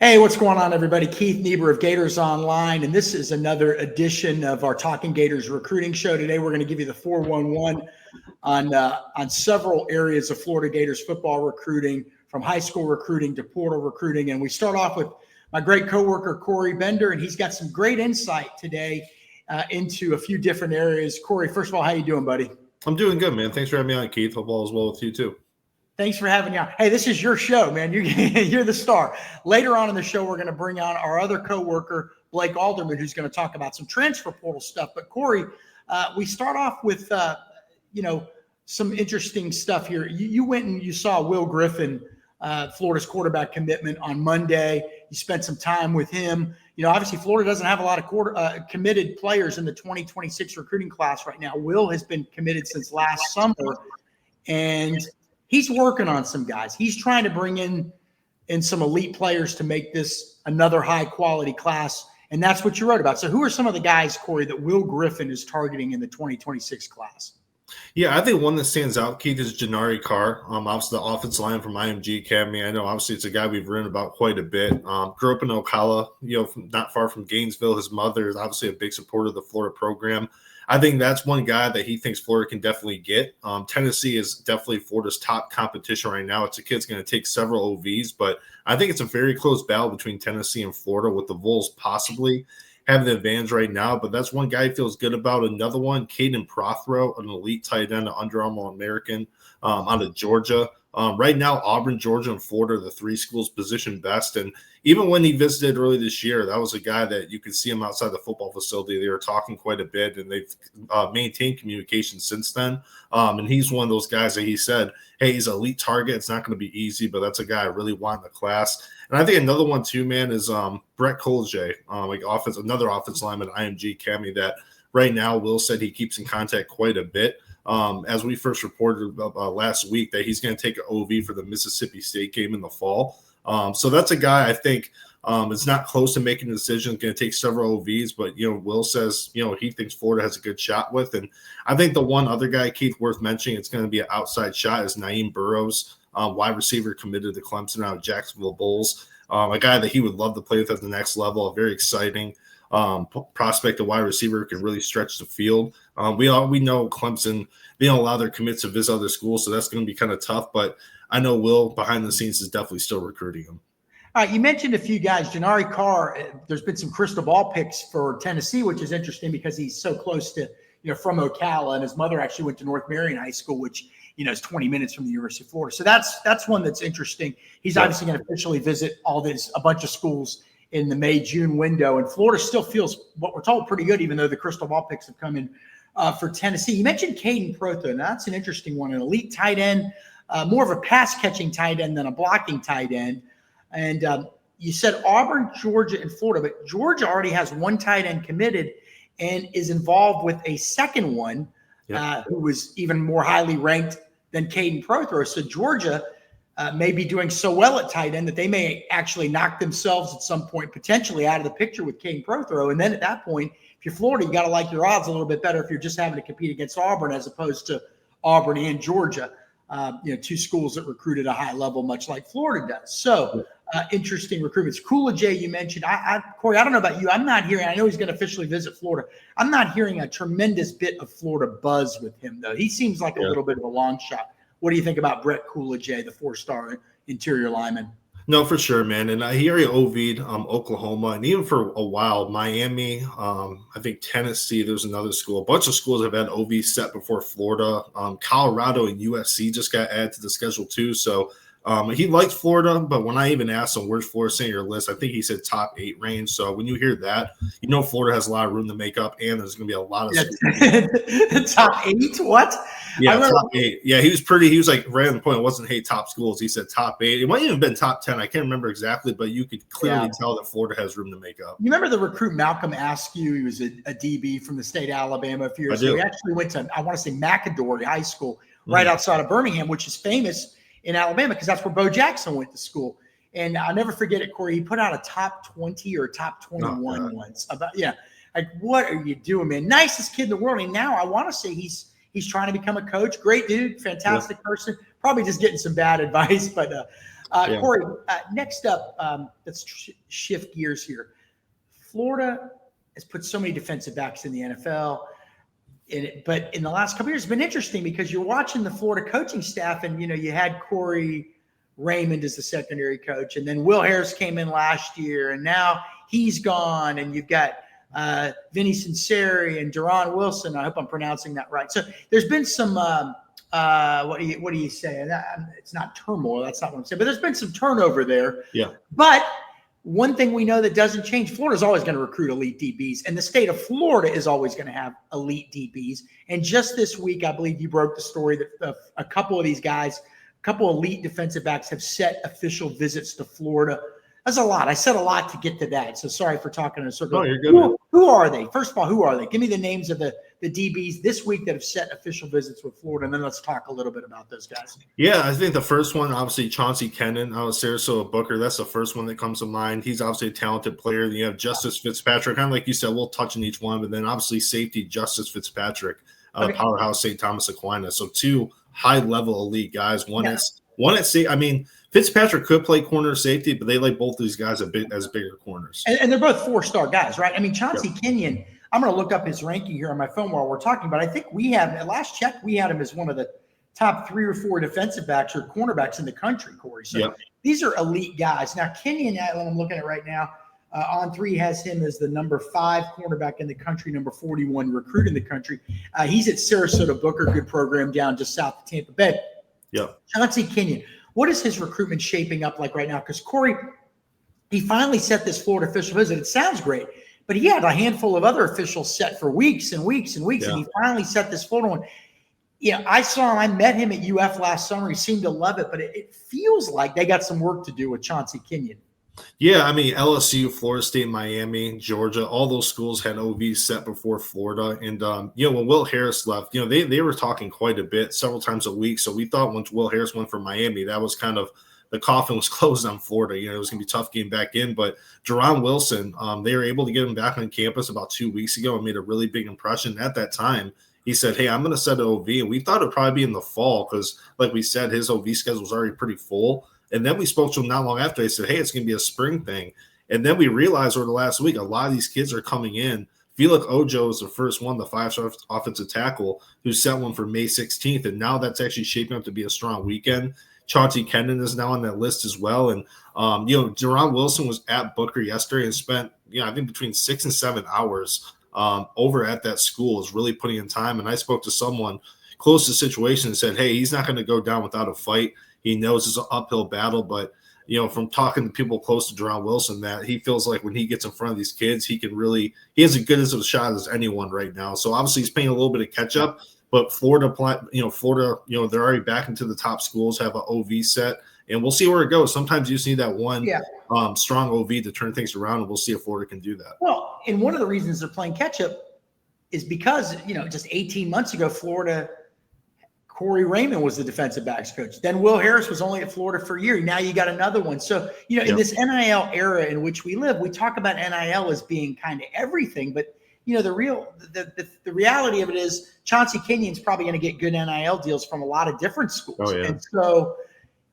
Hey, what's going on, everybody? Keith Niebuhr of Gators Online, and this is another edition of our Talking Gators recruiting show. Today, we're going to give you the 411 on several areas of Florida Gators football recruiting, from high school recruiting to portal recruiting. And we start off with my great coworker, Corey Bender, and he's got some great insight today into a few different areas. Corey, first of all, how you doing, buddy? I'm doing good, man. Thanks for having me on, Keith. Hope all is well with you, too. Thanks for having me on. Hey, this is your show, man. You're the star. Later on in the show, we're going to bring on our other coworker, Blake Alderman, who's going to talk about some transfer portal stuff. But Corey, we start off with, some interesting stuff here. You went and you saw Will Griffin, Florida's quarterback commitment on Monday. You spent some time with him. You know, obviously Florida doesn't have a lot of committed players in the 2026 recruiting class right now. Will has been committed since last summer, and he's working on some guys. He's trying to bring in some elite players to make this another high-quality class, and that's what you wrote about. So who are some of the guys, Corey, that Will Griffin is targeting in the 2026 class? Yeah, I think one that stands out, Keith, is Jeren McCoy. Obviously, the offensive line from IMG Academy. I know, obviously, it's a guy we've written about quite a bit. Grew up in Ocala, not far from Gainesville. His mother is obviously a big supporter of the Florida program. I think that's one guy that he thinks Florida can definitely get. Tennessee is definitely Florida's top competition right now. It's a kid's going to take several OVs, but I think it's a very close battle between Tennessee and Florida, with the Vols possibly having the advantage right now. But that's one guy he feels good about. Another one, Caden Prothro, an elite tight end, an Under Armour American out of Georgia. Right now, Auburn, Georgia, and Florida are the three schools positioned best. And even when he visited early this year, that was a guy that you could see him outside the football facility. They were talking quite a bit, and they've maintained communication since then. And he's one of those guys that he said, hey, he's an elite target. It's not going to be easy, but that's a guy I really want in the class. And I think another one too, man, is Brett Kolje, another offensive lineman at IMG Academy that right now Will said he keeps in contact quite a bit. As we first reported last week, that he's going to take an OV for the Mississippi State game in the fall. So that's a guy I think is not close to making a decision. Going to take several OVs, but Will says he thinks Florida has a good shot with. And I think the one other guy, Keith, worth mentioning, it's going to be an outside shot, is Naeem Burrows, wide receiver committed to Clemson out of Jacksonville Bulls. A guy that he would love to play with at the next level. A very exciting prospect, a wide receiver who can really stretch the field. We know Clemson, they don't allow their commits to visit other schools, so that's going to be kind of tough. But I know Will, behind the scenes, is definitely still recruiting him. All right, you mentioned a few guys. Jeren McCoy, there's been some crystal ball picks for Tennessee, which is interesting because he's so close to, from Ocala, and his mother actually went to North Marion High School, which, is 20 minutes from the University of Florida. So that's one that's interesting. He's obviously going to officially visit a bunch of schools in the May-June window, and Florida still feels, what we're told, pretty good, even though the crystal ball picks have come in for Tennessee. You mentioned Caden Prothro. Now, that's an interesting one, an elite tight end, more of a pass-catching tight end than a blocking tight end. And you said Auburn, Georgia, and Florida, but Georgia already has one tight end committed and is involved with a second one who was even more highly ranked than Caden Prothro. So Georgia may be doing so well at tight end that they may actually knock themselves at some point potentially out of the picture with Caden Prothro. And then at that point, if you're Florida, you got to like your odds a little bit better if you're just having to compete against Auburn as opposed to Auburn and Georgia, two schools that recruit at a high level, much like Florida does. So interesting recruitments. Kula, you mentioned. Corey, I don't know about you. I'm not hearing, I know he's going to officially visit Florida. I'm not hearing a tremendous bit of Florida buzz with him, though. He seems like a little bit of a long shot. What do you think about Brett Kula, the 4-star interior lineman? No, for sure, man. And he already OV'd Oklahoma, and even for a while, Miami, I think Tennessee, there's another school. A bunch of schools have had OVs set before Florida. Colorado and USC just got added to the schedule too. So he likes Florida, but when I even asked him, where's Florida in your list, I think he said top 8 range. So when you hear that, Florida has a lot of room to make up, and there's going to be a lot of top 8? What? Yeah, top 8. Yeah, he was like right on the point. It wasn't, hey, top schools. He said top 8. It might even have been top 10. I can't remember exactly, but you could clearly tell that Florida has room to make up. You remember the recruit Malcolm Askew? He was a DB from the state of Alabama a few years ago. He actually went to, I want to say, McAdory High School right outside of Birmingham, which is famous in Alabama because that's where Bo Jackson went to school. And I'll never forget it, Corey. He put out a top 20 or top 21 once. Like, what are you doing, man? Nicest kid in the world. And now I want to say he's trying to become a coach. Great dude, fantastic person. Probably just getting some bad advice, but Yeah. Corey, next up, let's shift gears here. Florida has put so many defensive backs in the NFL. But in the last couple of years, it's been interesting because you're watching the Florida coaching staff, and you had Corey Raymond as the secondary coach, and then Will Harris came in last year, and now he's gone, and you've got Vinny Sinceri and Deron Wilson. I hope I'm pronouncing that right. So there's been some what do you say? It's not turmoil. That's not what I'm saying. But there's been some turnover there. Yeah. But one thing we know that doesn't change, Florida's always going to recruit elite DBs, and the state of Florida is always going to have elite DBs. And just this week, I believe you broke the story that a couple of these guys, a couple elite defensive backs, have set official visits to Florida. That's a lot. I said a lot to get to that, so sorry for talking in a circle. No, you're good. Who are they? First of all, who are they? Give me the names of the DBs this week that have set official visits with Florida, and then let's talk a little bit about those guys. Yeah, I think the first one, obviously, Chanty Kenan out of Sarasota Booker. That's the first one that comes to mind. He's obviously a talented player. You have Justice Fitzpatrick, kind of like you said, we'll touch on each one, but then obviously safety Justice Fitzpatrick, powerhouse St. Thomas Aquinas. So two high-level elite guys. One at safety. I mean, Fitzpatrick could play corner safety, but they like both these guys as bigger corners. And they're both four-star guys, right? I mean, Chanty Kenan, I'm going to look up his ranking here on my phone while we're talking, but I think we have, at last check, we had him as one of the top 3 or 4 defensive backs or cornerbacks in the country, Corey. So these are elite guys. Now, Kenan, I'm looking at right now, on 3 has him as the number 5 cornerback in the country, number 41 recruit in the country. He's at Sarasota Booker, good program down just south of Tampa Bay. Chanty Kenan, what is his recruitment shaping up like right now? Because, Corey, he finally set this Florida official visit. It sounds great, but he had a handful of other officials set for weeks and weeks and weeks, and he finally set this Florida one. I met him at UF last summer. He seemed to love it, but it feels like they got some work to do with Chanty Kenan. Yeah, I mean, LSU, Florida State, Miami, Georgia, all those schools had OVs set before Florida. And, when Will Harris left, they were talking quite a bit, several times a week. So we thought once Will Harris went for Miami, that was kind of the coffin was closed on Florida. It was going to be tough getting back in. But Deron Wilson, they were able to get him back on campus about 2 weeks ago and made a really big impression. At that time, he said, hey, I'm going to set an OV. And we thought it would probably be in the fall because, like we said, his OV schedule was already pretty full. And then we spoke to him not long after. They said, hey, it's going to be a spring thing. And then we realized over the last week, a lot of these kids are coming in. Felix Ojo is the first one, the 5-star offensive tackle, who set one for May 16th. And now that's actually shaping up to be a strong weekend. Chanty Kenan is now on that list as well. And, Deron Wilson was at Booker yesterday and spent, I think between 6 and 7 hours over at that school, is really putting in time. And I spoke to someone close to the situation and said, hey, he's not going to go down without a fight. He knows it's an uphill battle, but, from talking to people close to Deron Wilson, that he feels like when he gets in front of these kids, he has as good as a shot as anyone right now. So obviously he's playing a little bit of catch up, but Florida, they're already back into the top schools, have an OV set, and we'll see where it goes. Sometimes you just need that one strong OV to turn things around, and we'll see if Florida can do that. Well, and one of the reasons they're playing catch up is because, just 18 months ago, Corey Raymond was the defensive backs coach. Then Will Harris was only at Florida for a year. Now you got another one. So, in this NIL era in which we live, we talk about NIL as being kind of everything. But, the reality of it is Chanty Kenan's probably going to get good NIL deals from a lot of different schools. Oh, yeah. And so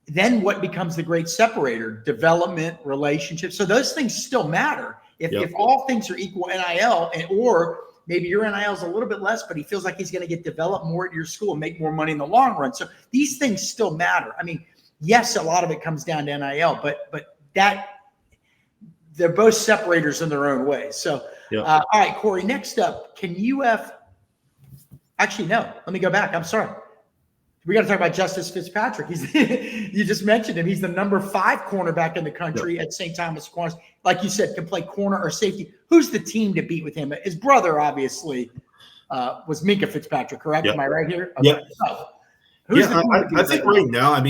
then what becomes the great separator? Development, relationships. So those things still matter. If all things are equal NIL, or maybe your NIL is a little bit less, but he feels like he's going to get developed more at your school and make more money in the long run. So these things still matter. I mean, yes, a lot of it comes down to NIL, but that they're both separators in their own ways. So, all right, Corey, next up, actually, no, let me go back. I'm sorry. We got to talk about Justice Fitzpatrick. You just mentioned him. He's the number 5 cornerback in the country at St. Thomas Aquinas. Like you said, can play corner or safety. Who's the team to beat with him? His brother, obviously, was Minkah Fitzpatrick, correct? Am I right here? Okay. I think right now,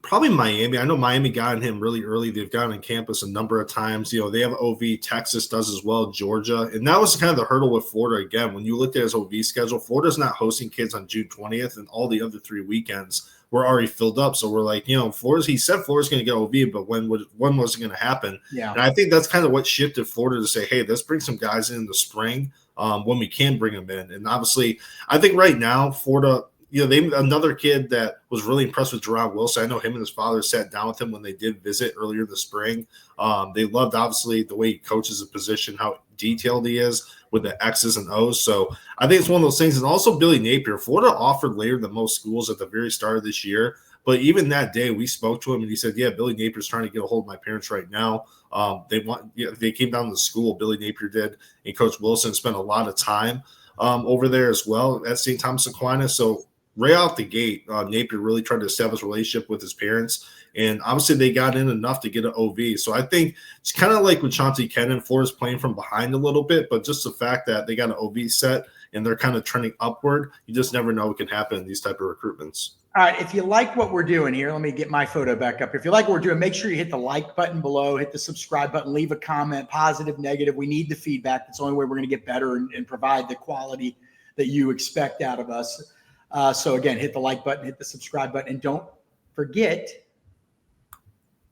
probably Miami. I know Miami got him really early. They've gotten on campus a number of times. They have OV. Texas does as well, Georgia. And that was kind of the hurdle with Florida again. When you looked at his OV schedule, Florida's not hosting kids on June 20th, and all the other 3 weekends were already filled up. So we're like, he said Florida's going to get OV, but when was it going to happen? Yeah. And I think that's kind of what shifted Florida to say, hey, let's bring some guys in the spring when we can bring them in. And obviously, I think right now, Florida – another kid that was really impressed with Jerron Wilson. I know him and his father sat down with him when they did visit earlier this spring. They loved, obviously, the way he coaches the position, how detailed he is with the X's and O's. So I think it's one of those things. And also Billy Napier. Florida offered later than most schools at the very start of this year. But even that day, we spoke to him, and he said, yeah, Billy Napier's trying to get a hold of my parents right now. They came down to the school, Billy Napier did, and Coach Wilson spent a lot of time over there as well at St. Thomas Aquinas. So right out the gate, Napier really tried to establish a relationship with his parents. And obviously they got in enough to get an OV. So I think it's kind of like with Chanty Kenan, Florida's playing from behind a little bit, but just the fact that they got an OV set and they're kind of trending upward, you just never know what can happen in these type of recruitments. All right, if you like what we're doing here, let me get my photo back up. If you like what we're doing, make sure you hit the like button below, hit the subscribe button, leave a comment, positive, negative. We need the feedback. That's the only way we're going to get better and provide the quality that you expect out of us. So again, hit the like button, hit the subscribe button, and don't forget,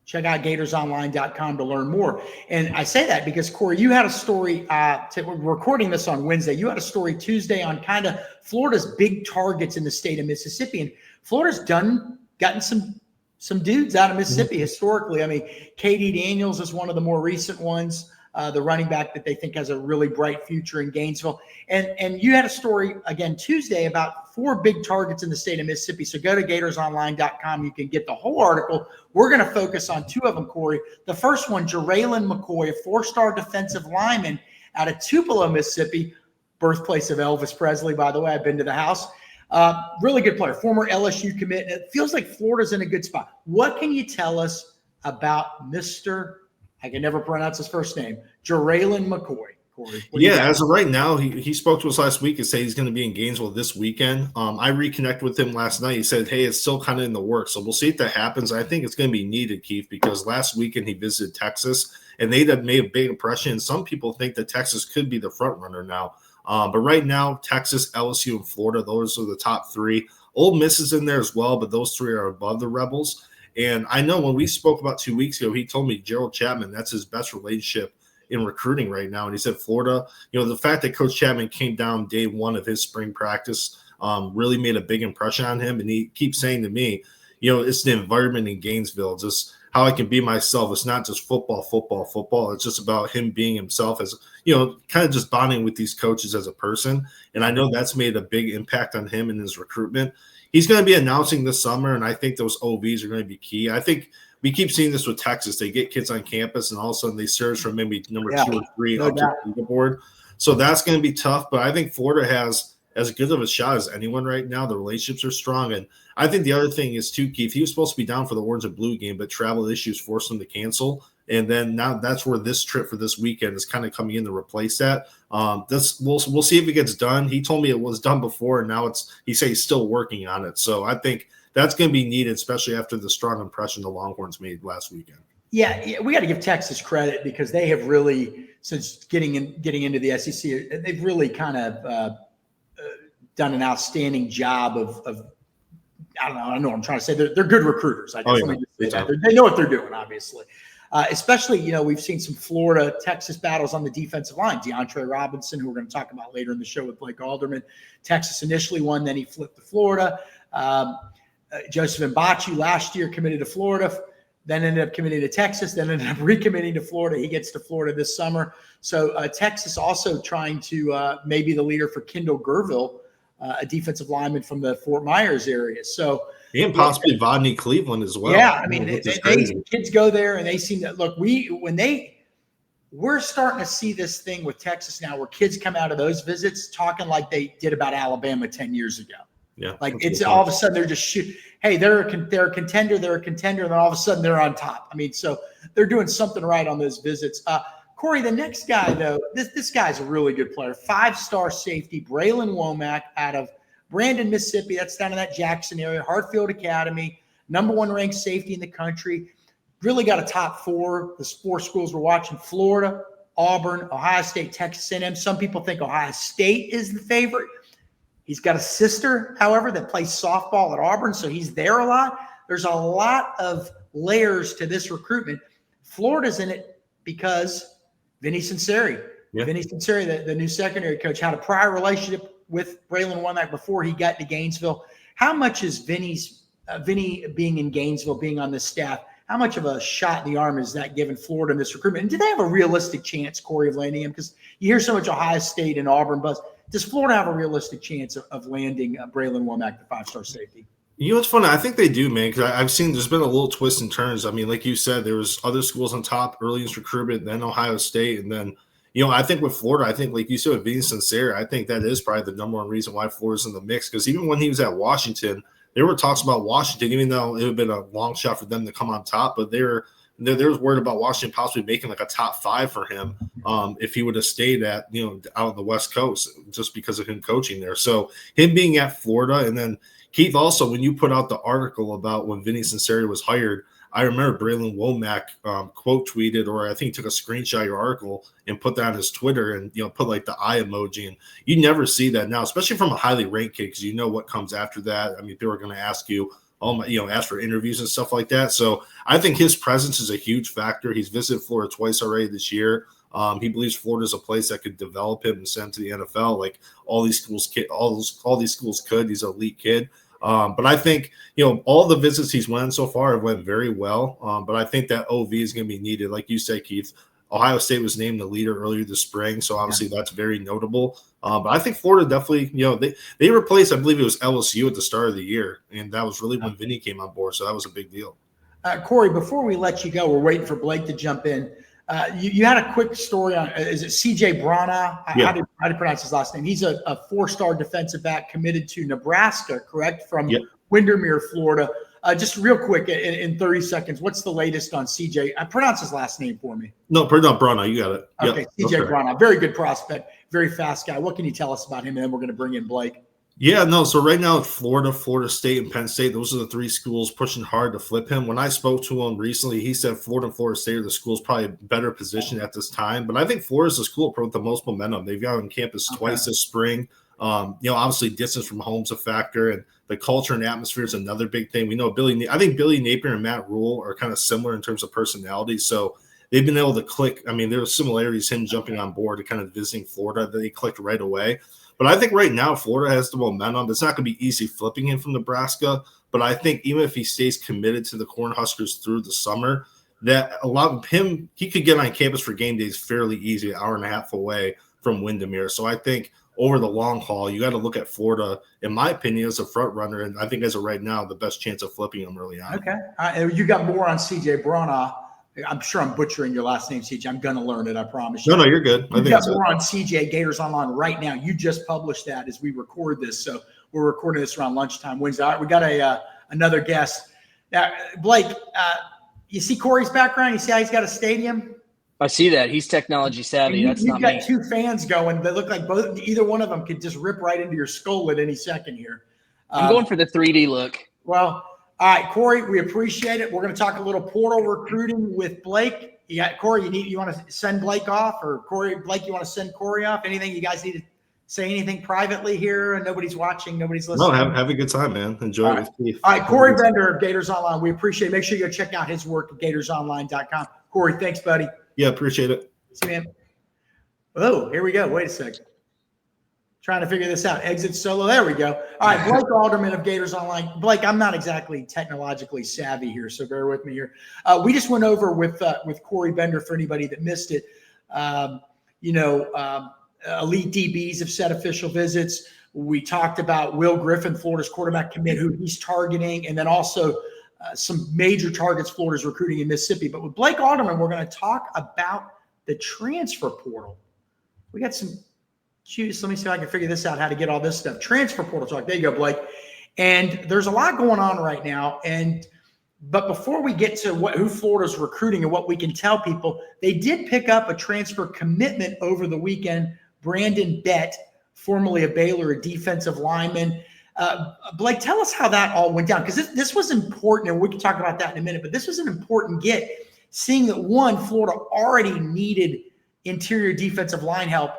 check out gatorsonline.com to learn more. And I say that because, Corey, you had a story, we're recording this on Wednesday. You had a story Tuesday on kind of Florida's big targets in the state of Mississippi. And Florida's gotten some dudes out of Mississippi historically. I mean, KD Daniels is one of the more recent ones, the running back that they think has a really bright future in Gainesville. And you had a story again Tuesday about 4 big targets in the state of Mississippi. So go to gatorsonline.com. You can get the whole article. We're going to focus on 2 of them, Corey. The first one, Jeren McCoy, a 4-star defensive lineman out of Tupelo, Mississippi, birthplace of Elvis Presley, by the way. I've been to the house. Really good player, former LSU commit. And it feels like Florida's in a good spot. What can you tell us about Mr. I can never pronounce his first name, Jeren McCoy? Corey, as of right now, he spoke to us last week and said he's going to be in Gainesville this weekend. I reconnected with him last night. He said, hey, it's still kind of in the works. So we'll see if that happens. I think it's going to be needed, Keith, because last weekend he visited Texas, and they had made a big impression. And some people think that Texas could be the front runner now. But right now, Texas, LSU, and Florida, those are the top 3. Ole Miss is in there as well, but those 3 are above the Rebels. And I know when we spoke about 2 weeks ago, he told me Gerald Chapman, that's his best relationship in recruiting right now. And he said Florida, the fact that Coach Chapman came down day 1 of his spring practice really made a big impression on him. And he keeps saying to me, it's the environment in Gainesville, just how I can be myself. It's not just football. It's just about him being himself as, kind of just bonding with these coaches as a person. And I know that's made a big impact on him in his recruitment. He's going to be announcing this summer, and I think those OVs are going to be key. I think we keep seeing this with Texas. They get kids on campus, and all of a sudden they surge from maybe number 2 or 3 up to the board. So that's going to be tough. But I think Florida has as good of a shot as anyone right now. The relationships are strong. And I think the other thing is, too, Keith, he was supposed to be down for the Orange and Blue game, but travel issues forced him to cancel. And then now that's where this trip for this weekend is kind of coming in to replace that. We'll see if it gets done. He told me it was done before, and now he says he's still working on it. So I think that's going to be needed, especially after the strong impression the Longhorns made last weekend. Yeah, we got to give Texas credit because they have really, since getting into the SEC, they've really kind of done an outstanding job of I don't know what I'm trying to say. They're good recruiters. I guess. They know what they're doing, obviously. Especially, we've seen some Florida-Texas battles on the defensive line. DeAndre Robinson, who we're going to talk about later in the show with Blake Alderman. Texas initially won, then he flipped to Florida. Joseph Mbachi last year committed to Florida, then ended up committing to Texas, then ended up recommitting to Florida. He gets to Florida this summer. So Texas also trying to maybe the leader for Kendall Gerville, a defensive lineman from the Fort Myers area. So and possibly Vodney Cleveland as well. Yeah, I mean, kids go there and they seem to look. We're starting to see this thing with Texas now, where kids come out of those visits talking like they did about Alabama 10 years ago. Yeah, like it's all of a sudden they're just shoot. Hey, they're a contender, and then all of a sudden they're on top. I mean, so they're doing something right on those visits. Corey, the next guy though, this guy's a really good player. 5-star safety, Brilan Wac out of Brandon, Mississippi. That's down in that Jackson area. Hartfield Academy, number 1 ranked safety in the country. Really got a top 4. The 4 schools we're watching: Florida, Auburn, Ohio State, Texas A&M. Some people think Ohio State is the favorite. He's got a sister, however, that plays softball at Auburn, so he's there a lot. There's a lot of layers to this recruitment. Florida's in it because Vinny Cincinnati. Yeah. Vinny Cincinnati, the new secondary coach, had a prior relationship with Brilan Wac before he got to Gainesville. How much is Vinny being in Gainesville, being on this staff, how much of a shot in the arm is that given Florida in this recruitment? And do they have a realistic chance, Corey, of landing him? Because you hear so much Ohio State and Auburn buzz. Does Florida have a realistic chance of landing Brilan Wac, the 5-star safety? You know what's funny? I think they do, man, because I've seen there's been a little twist and turns. I mean, like you said, there was other schools on top early in this recruitment, then Ohio State, and then, I think with Florida, I think like you said with Vinny Sincere, I think that is probably the number one reason why Florida's in the mix. Because even when he was at Washington, there were talks about Washington, even though it would have been a long shot for them to come on top, but there was word about Washington possibly making like a top 5 for him if he would have stayed at, out on the West Coast just because of him coaching there. So him being at Florida, and then Keith, also, when you put out the article about when Vinny Sincere was hired, I remember Brilan Wac quote tweeted, or I think took a screenshot of your article and put that on his Twitter and, put like the eye emoji. And you never see that now, especially from a highly ranked kid, because you know what comes after that. I mean, people are going to ask you, ask for interviews and stuff like that. So I think his presence is a huge factor. He's visited Florida twice already this year. He believes Florida is a place that could develop him and send him to the NFL, like all these schools could. He's an elite kid. But I think, all the visits he's went so far have went very well. But I think that OV is going to be needed. Like you said, Keith, Ohio State was named the leader earlier this spring. So obviously that's very notable. But I think Florida definitely, they replaced, I believe it was LSU at the start of the year. And that was really when Vinny came on board. So that was a big deal. Corey, before we let you go, we're waiting for Blake to jump in. You had a quick story on, is it CJ Bronna? Yeah. How do you pronounce his last name? He's a 4-star defensive back committed to Nebraska, correct? From Windermere, Florida. Just real quick, in 30 seconds, what's the latest on CJ? Pronounce his last name for me. No, Bronna, you got it. Okay, CJ Bronna, very good prospect, very fast guy. What can you tell us about him? And then we're going to bring in Blake. Yeah, no. So right now it's Florida State, and Penn State. Those are the 3 schools pushing hard to flip him. When I spoke to him recently, he said Florida and Florida State are the schools probably better positioned at this time. But I think Florida's the school with the most momentum. They've got on campus twice this spring. Obviously distance from home's a factor, and the culture and atmosphere is another big thing. We know I think Billy Napier and Matt Rule are kind of similar in terms of personality. So they've been able to click. I mean, there are similarities, him jumping on board and kind of visiting Florida, that they clicked right away. But I think right now Florida has the momentum. It's not going to be easy flipping him from Nebraska. But I think even if he stays committed to the Cornhuskers through the summer, that a lot of him, he could get on campus for game days fairly easy, an hour and a half away from Windermere. So I think over the long haul, you got to look at Florida, in my opinion, as a front runner. And I think as of right now, the best chance of flipping him early on. Okay. You got more on CJ Bronna. I'm sure I'm butchering your last name, CJ. I'm going to learn it, I promise you. No, you're good. We've got more on CJ Gators Online right now. You just published that as we record this. So we're recording this around lunchtime Wednesday. All right, we got another guest. Now, Blake, you see Corey's background? You see how he's got a stadium? I see that. He's technology savvy. That's not me. You've got 2 fans going that look like either one of them could just rip right into your skull at any second here. I'm going for the 3D look. Well, all right, Corey, we appreciate it. We're going to talk a little portal recruiting with Blake. Corey, you want to send Blake off, or Blake, you want to send Corey off? Anything you guys need to say anything privately here? Nobody's watching, nobody's listening. No, have a good time, man. Enjoy it. All right, Corey Bender of Gators Online. We appreciate it. Make sure you go check out his work at GatorsOnline.com. Corey, thanks, buddy. Yeah, appreciate it. See you, man. Oh, here we go. Wait a second. Trying to figure this out. Exit solo. There we go. All right, Blake Alderman of Gators Online. Blake, I'm not exactly technologically savvy here, so bear with me here. We just went over with Corey Bender for anybody that missed it. Elite DBs have set official visits. We talked about Will Griffin, Florida's quarterback commit, who he's targeting, and then also some major targets Florida's recruiting in Mississippi. But with Blake Alderman, we're going to talk about the transfer portal. We got some – let me see if I can figure this out, how to get all this stuff. Transfer portal talk. There you go, Blake. And there's a lot going on right now. But before we get to who Florida's recruiting and what we can tell people, they did pick up a transfer commitment over the weekend. Brandon Bett, formerly a Baylor, a defensive lineman. Blake, tell us how that all went down, because this was important, and we can talk about that in a minute. But this was an important get, seeing that, one, Florida already needed interior defensive line help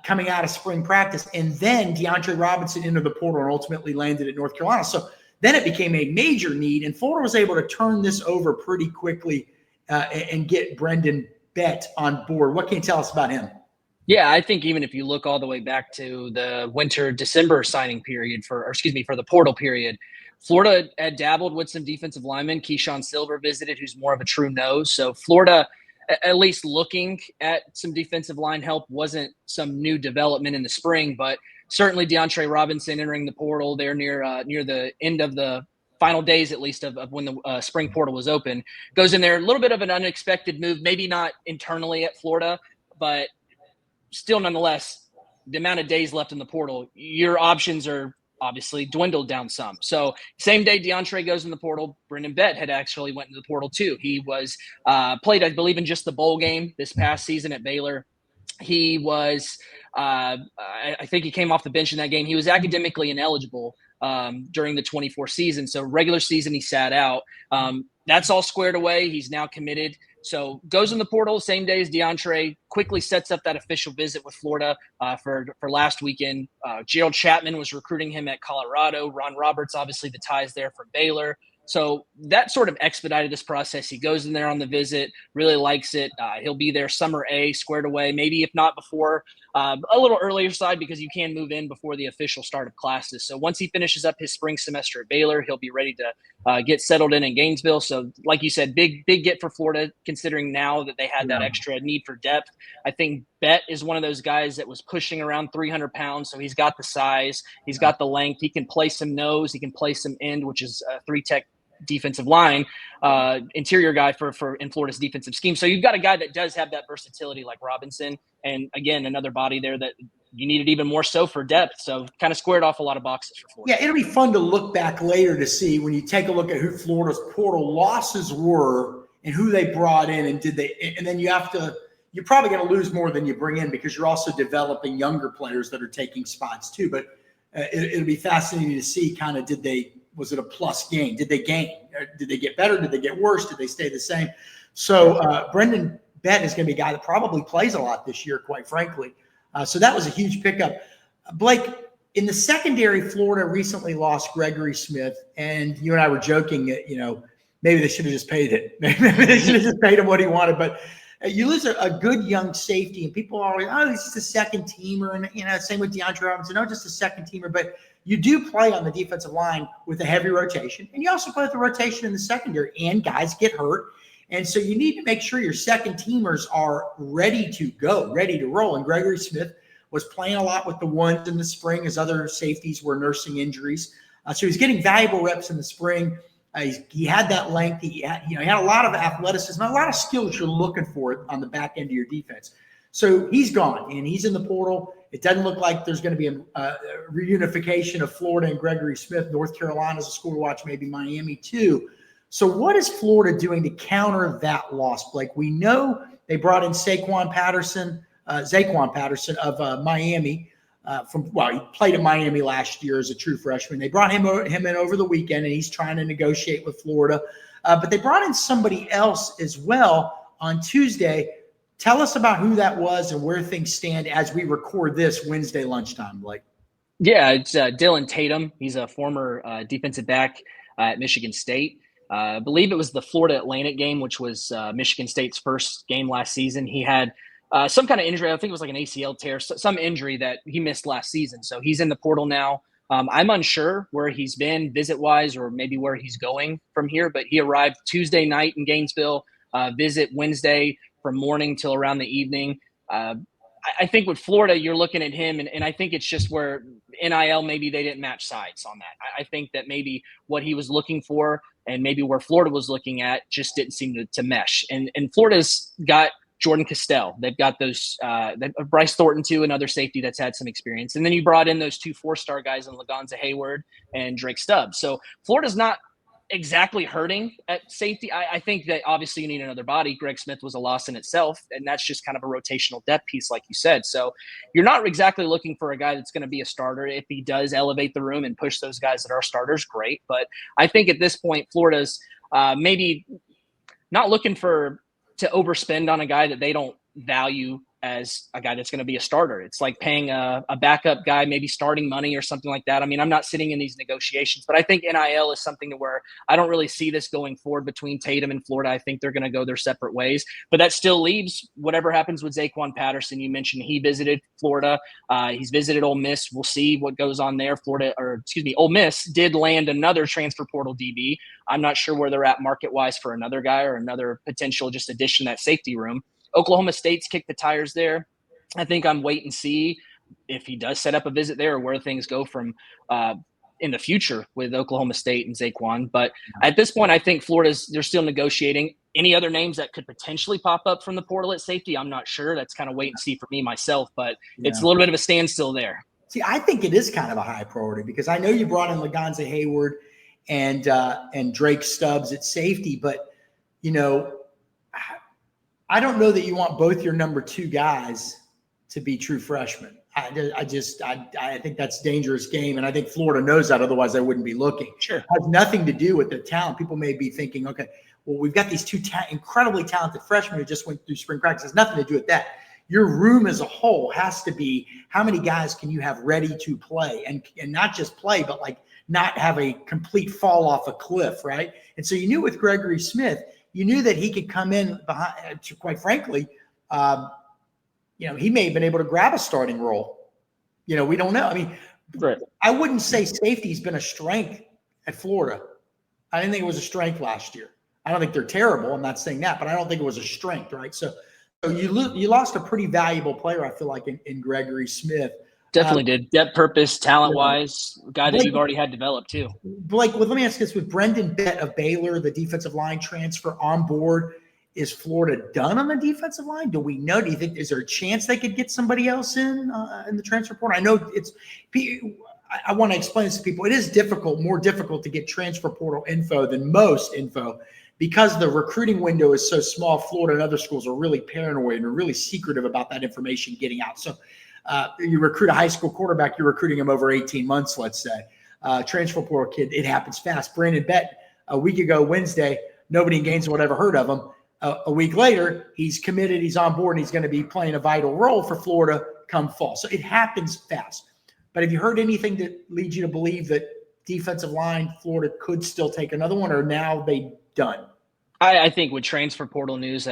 coming out of spring practice, and then DeAndre Robinson entered the portal and ultimately landed at North Carolina. So then it became a major need, and Florida was able to turn this over pretty quickly and get Brandon Bett on board. What can you tell us about him? Yeah, I think even if you look all the way back to the winter December signing period for the portal period, Florida had dabbled with some defensive linemen. Keyshawn Silver visited, who's more of a true nose. So Florida, at least looking at some defensive line help, wasn't some new development in the spring, but certainly DeAndre Robinson entering the portal there near the end of the final days, at least, of when the spring portal was open, goes in there. A little bit of an unexpected move, maybe not internally at Florida, but still, nonetheless, the amount of days left in the portal, your options are obviously dwindled down some. So same day DeAndre goes in the portal, Bett had actually went into the portal too. He was played, I believe, in just the bowl game this past season at Baylor. He was, I think he came off the bench in that game. He was academically ineligible during the 24 season. So regular season, he sat out. That's all squared away. He's now committed. So goes in the portal same day as DeAndre, quickly sets up that official visit with Florida for last weekend. Gerald Chapman was recruiting him at Colorado. Ron Roberts, obviously the ties there from Baylor. So that sort of expedited this process. He goes in there on the visit, really likes it. He'll be there summer A, squared away, maybe if not before, a little earlier side because you can move in before the official start of classes. So once he finishes up his spring semester at Baylor, he'll be ready to get settled in Gainesville. So like you said, big get for Florida, considering now that they had that extra need for depth. I think Bett is one of those guys that was pushing around 300 pounds. So he's got the size, he's got the length, he can play some nose, he can play some end, which is a 3-tech defensive line, interior guy for in Florida's defensive scheme. So you've got a guy that does have that versatility like Robinson, and again, another body there that you needed even more so for depth. So kind of squared off a lot of boxes for Florida. Yeah, it'll be fun to look back later to see when you take a look at who Florida's portal losses were and who they brought in, and then you're probably going to lose more than you bring in because you're also developing younger players that are taking spots too. But it'll be fascinating to see kind of was it a plus gain? Did they gain? Did they get better? Did they get worse? Did they stay the same? So Bett is going to be a guy that probably plays a lot this year, quite frankly. So that was a huge pickup. Blake, in the secondary, Florida recently lost Gregory Smith, and you and I were joking that, maybe they should have just paid it. Maybe they should have just paid him what he wanted. But you lose a good young safety, and people are always, he's just a second teamer. And, same with DeAndre Robinson, just a second teamer. But you do play on the defensive line with a heavy rotation, and you also play with the rotation in the secondary, and guys get hurt. And so you need to make sure your second teamers are ready to go, ready to roll. And Gregory Smith was playing a lot with the ones in the spring as other safeties were nursing injuries. So he's getting valuable reps in the spring. He had that length. He had a lot of athleticism, a lot of skills you're looking for on the back end of your defense. So he's gone, and he's in the portal. It doesn't look like there's going to be a reunification of Florida and Gregory Smith. North Carolina's a school to watch, maybe Miami too. So what is Florida doing to counter that loss, Blake? We know they brought in Zaquan Patterson of Miami. He played at Miami last year as a true freshman. They brought him in over the weekend, and he's trying to negotiate with Florida. But they brought in somebody else as well on Tuesday. Tell us about who that was and where things stand as we record this Wednesday lunchtime, Blake. Yeah, it's Dylan Tatum. He's a former defensive back at Michigan State. I believe it was the Florida Atlantic game, which was Michigan State's first game last season. He had some kind of injury. I think it was like an ACL tear, some injury that he missed last season. So he's in the portal now. I'm unsure where he's been visit-wise or maybe where he's going from here, but he arrived Tuesday night in Gainesville, visit Wednesday from morning till around the evening. I think with Florida, you're looking at him, and I think it's just where NIL, maybe they didn't match sides on that. I think that maybe what he was looking for and maybe where Florida was looking at just didn't seem to mesh. And Florida's got Jordan Castell. They've got those Bryce Thornton too, another safety that's had some experience. And then you brought in those 2 4-star guys in Lagonza Hayward and Drake Stubbs. So Florida's not exactly hurting at safety. I think that obviously you need another body. Greg Smith was a loss in itself, and that's just kind of a rotational depth piece, like you said. So you're not exactly looking for a guy that's going to be a starter. If he does elevate the room and push those guys that are starters, great. But I think at this point, Florida's maybe not looking to overspend on a guy that they don't value as a guy that's going to be a starter. It's like paying a backup guy, maybe starting money or something like that. I mean, I'm not sitting in these negotiations, but I think NIL is something to where I don't really see this going forward between Tatum and Florida. I think they're going to go their separate ways, but that still leaves whatever happens with Zaquan Patterson. You mentioned he visited Florida. He's visited Ole Miss. We'll see what goes on there. Ole Miss did land another transfer portal DB. I'm not sure where they're at market-wise for another guy or another potential just addition to that safety room. Oklahoma State's kicked the tires there. I think I'm wait and see if he does set up a visit there or where things go from in the future with Oklahoma State and Zaquan. But at this point, I think they're still negotiating. Any other names that could potentially pop up from the portal at safety, I'm not sure. That's kind of wait and see for me myself, but it's a little bit of a standstill there. See, I think it is kind of a high priority because I know you brought in Lagonza Hayward and Drake Stubbs at safety, but I don't know that you want both your number 2 guys to be true freshmen. I think that's a dangerous game, and I think Florida knows that. Otherwise, they wouldn't be looking. Sure, it has nothing to do with the talent. People may be thinking, okay, well, we've got these 2 incredibly talented freshmen who just went through spring practice. It has nothing to do with that. Your room as a whole has to be how many guys can you have ready to play, and not just play, but like not have a complete fall off a cliff, right? And so you knew with Gregory Smith, you knew that he could come in behind. Quite frankly, he may have been able to grab a starting role. We don't know. I mean, right. I wouldn't say safety's been a strength at Florida. I didn't think it was a strength last year. I don't think they're terrible. I'm not saying that, but I don't think it was a strength, right? So you lost a pretty valuable player, I feel like, in Gregory Smith. Definitely did. Depth, purpose, talent-wise, guy that you've already had developed too. Blake, let me ask this. With Brendan Bett of Baylor, the defensive line transfer on board, is Florida done on the defensive line? Do we know? Do you think, is there a chance they could get somebody else in the transfer portal? I know I want to explain this to people. It is more difficult to get transfer portal info than most info because the recruiting window is so small. Florida and other schools are really paranoid and are really secretive about that information getting out. So you recruit a high school quarterback, you're recruiting him over 18 months, let's say. Transfer portal kid, it happens fast. Brandon Bett, a week ago Wednesday, nobody in Gainesville had ever heard of him. A week later, he's committed, he's on board, and he's going to be playing a vital role for Florida come fall. So it happens fast. But have you heard anything that leads you to believe that defensive line, Florida could still take another one, or now they done? I think with transfer portal news,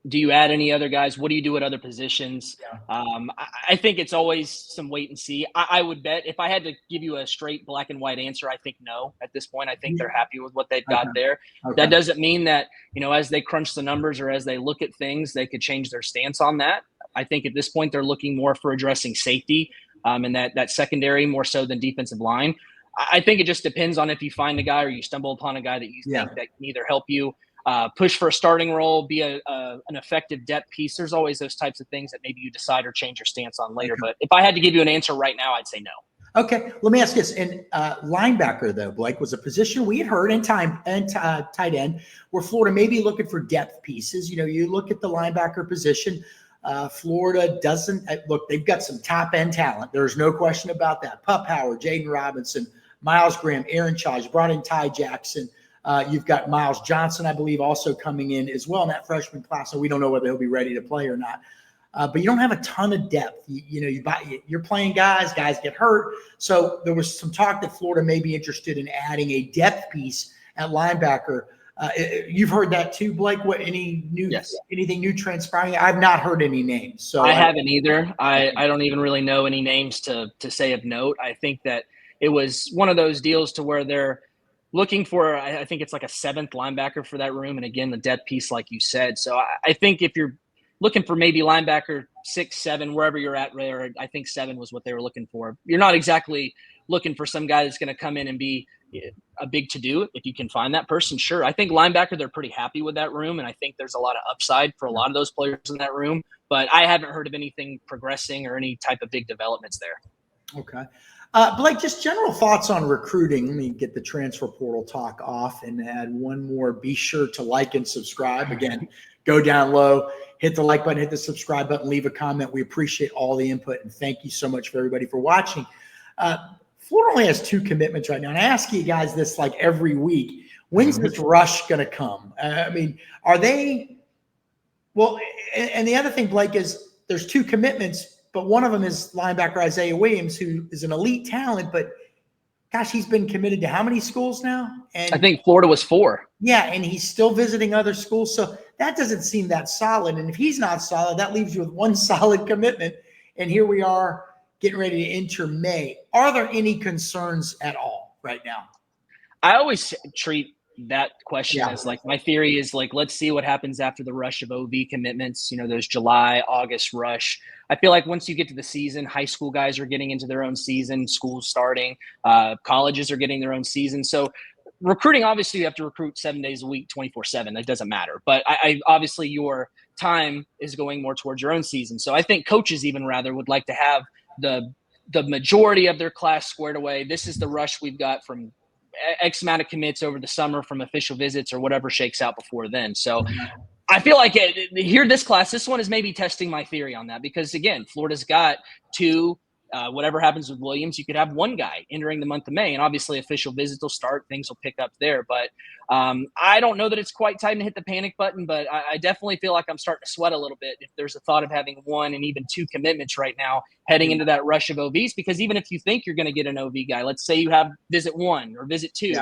do you add any other guys? What do you do at other positions? Yeah. I think it's always some wait and see. I would bet if I had to give you a straight black and white answer, I think no at this point. I think they're happy with what they've got there. Okay. That doesn't mean that, as they crunch the numbers or as they look at things, they could change their stance on that. I think at this point, they're looking more for addressing safety and that secondary more so than defensive line. I think it just depends on if you find a guy or you stumble upon a guy that you think that can either help you push for a starting role, be an effective depth piece. There's always those types of things that maybe you decide or change your stance on later. But if I had to give you an answer right now, I'd say no. Okay, let me ask this. And linebacker, though, Blake, was a position we had heard in tight end where Florida may be looking for depth pieces. You look at the linebacker position. Florida doesn't look. They've got some top end talent. There's no question about that. Pup Howard, Jaden Robinson, Miles Graham, Aaron Childs, brought in Ty Jackson. You've got Miles Johnson, I believe, also coming in as well in that freshman class. So we don't know whether he'll be ready to play or not. But you don't have a ton of depth. You're playing guys get hurt. So there was some talk that Florida may be interested in adding a depth piece at linebacker. You've heard that too, Blake? Anything new transpiring? I've not heard any names. So I haven't either. I don't even really know any names to say of note. I think that it was one of those deals to where they're looking for, I think it's like a 7th linebacker for that room. And again, the depth piece, like you said. So I think if you're looking for maybe linebacker 6, 7, wherever you're at, I think 7 was what they were looking for. You're not exactly looking for some guy that's going to come in and be a big to-do. If you can find that person, sure. I think linebacker, they're pretty happy with that room. And I think there's a lot of upside for a lot of those players in that room. But I haven't heard of anything progressing or any type of big developments there. Okay. Blake, just general thoughts on recruiting. Let me get the transfer portal talk off and add one more. Be sure to like and subscribe. Again, go down low, hit the like button, hit the subscribe button, leave a comment. We appreciate all the input, and thank you so much for everybody for watching. Florida only has 2 commitments right now, and I ask you guys this like every week. When's this rush going to come? Are they – well, and the other thing, Blake, is there's 2 commitments, but one of them is linebacker Isaiah Williams, who is an elite talent, but gosh, he's been committed to how many schools now? And I think Florida was 4. yeah, and he's still visiting other schools. So that doesn't seem that solid. And if he's not solid, that leaves you with 1 solid commitment. And here we are getting ready to enter May. Are there any concerns at all right now? I always treat that question as like, my theory is like, let's see what happens after the rush of OV commitments, those July, August rush. I feel like once you get to the season, high school guys are getting into their own season, school's starting, colleges are getting their own season. So recruiting, obviously you have to recruit 7 days a week, 24/7. That doesn't matter. But I obviously your time is going more towards your own season. So I think coaches even rather would like to have the majority of their class squared away. This is the rush we've got from X amount of commits over the summer from official visits or whatever shakes out before then. So I feel like this one is maybe testing my theory on that, because again, Florida's got 2, whatever happens with Williams, you could have 1 guy entering the month of May, and obviously official visits will start, things will pick up there. But I don't know that it's quite time to hit the panic button, but I definitely feel like I'm starting to sweat a little bit if there's a thought of having 1 and even 2 commitments right now heading into that rush of OVs. Because even if you think you're going to get an OV guy, let's say you have visit 1 or visit 2,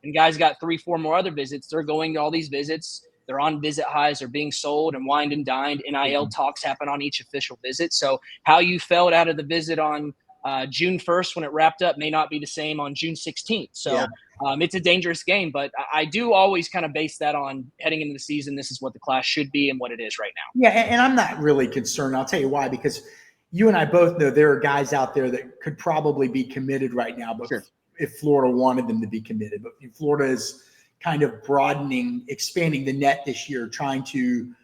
and guys got 3, 4 more other visits, they're going to all these visits. They're on visit highs, they're being sold and wined and dined. NIL talks happen on each official visit. So how you felt out of the visit on June 1st when it wrapped up may not be the same on June 16th. So it's a dangerous game, but I do always kind of base that on heading into the season. This is what the class should be and what it is right now. Yeah, and I'm not really concerned. I'll tell you why, because you and I both know there are guys out there that could probably be committed right now, but if Florida wanted them to be committed. But Florida is kind of expanding the net this year, trying to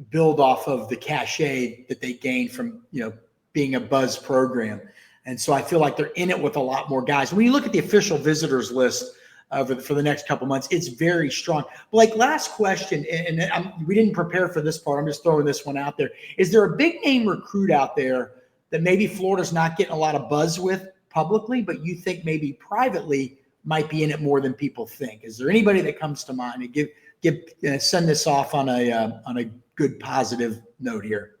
build off of the cachet that they gained from, being a buzz program. And so I feel like they're in it with a lot more guys. When you look at the official visitors list for the next couple months, it's very strong. Blake, last question, and we didn't prepare for this part. I'm just throwing this one out there. Is there a big name recruit out there that maybe Florida's not getting a lot of buzz with publicly, but you think maybe privately might be in it more than people think? Is there anybody that comes to mind? And send this off on a good positive note here.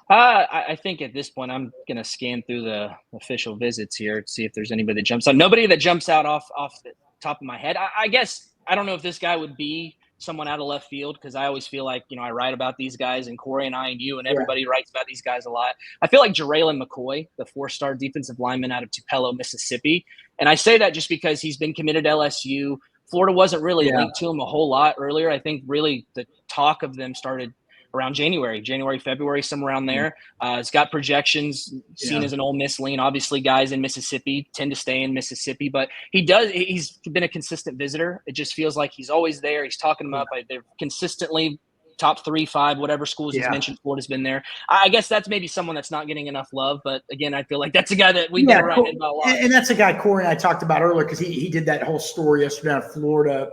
I think at this point I'm going to scan through the official visits here to see if there's anybody that jumps out. Nobody that jumps out off the top of my head. I guess I don't know if this guy would be someone out of left field, because I always feel like, I write about these guys, and Corey and I and you and everybody writes about these guys a lot. I feel like Jeren McCoy, the 4-star defensive lineman out of Tupelo, Mississippi. And I say that just because he's been committed to LSU. Florida wasn't really linked to him a whole lot earlier. I think really the talk of them started around January, February, somewhere around there. It's got projections, seen as an Ole Miss lean. Obviously, guys in Mississippi tend to stay in Mississippi, but he's been a consistent visitor. It just feels like he's always there. He's talking them up. They're consistently top 3, 5, whatever schools he's mentioned. Florida's been there. I guess that's maybe someone that's not getting enough love, but again, I feel like that's a guy that we've been writing about a lot. And that's a guy Corey and I talked about earlier, because he did that whole story yesterday on Florida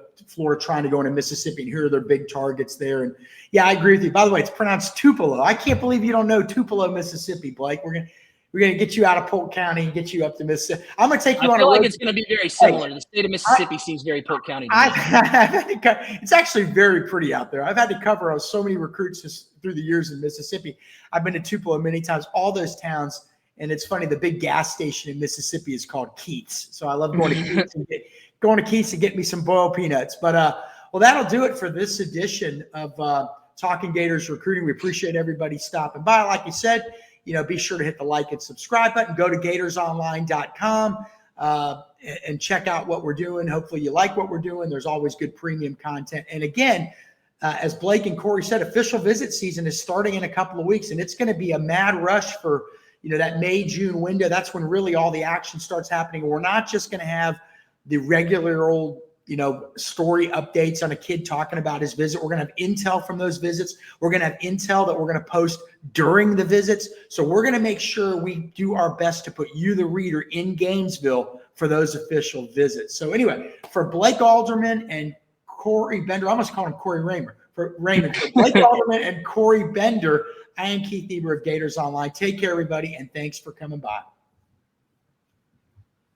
trying to go into Mississippi, and here are their big targets there. And yeah, I agree with you. By the way, it's pronounced Tupelo. I can't believe you don't know Tupelo, Mississippi, Blake. We're gonna get you out of Polk County and get you up to Mississippi. I'm gonna take you on a road. I feel like it's gonna be very similar. The state of Mississippi seems very Polk County. It's actually very pretty out there. I've had to cover so many recruits through the years in Mississippi. I've been to Tupelo many times. All those towns, and it's funny. The big gas station in Mississippi is called Keith's. So I love going to Keith's to get me some boiled peanuts. But well, that'll do it for this edition of Talking Gators Recruiting. We appreciate everybody stopping by. Like you said, be sure to hit the like and subscribe button. Go to gatorsonline.com and check out what we're doing. Hopefully you like what we're doing. There's always good premium content. And again, as Blake and Corey said, official visit season is starting in a couple of weeks, and it's going to be a mad rush for that May, June window. That's when really all the action starts happening. We're not just going to have the regular old story updates on a kid talking about his visit. We're going to have intel from those visits. We're going to have intel that we're going to post during the visits. So we're going to make sure we do our best to put you, the reader, in Gainesville for those official visits. So anyway, for Blake Alderman and Corey Bender, I almost call him Corey Raymond. For Blake Alderman and Corey Bender, I am Keith Niebuhr of Gators Online. Take care, everybody, and thanks for coming by.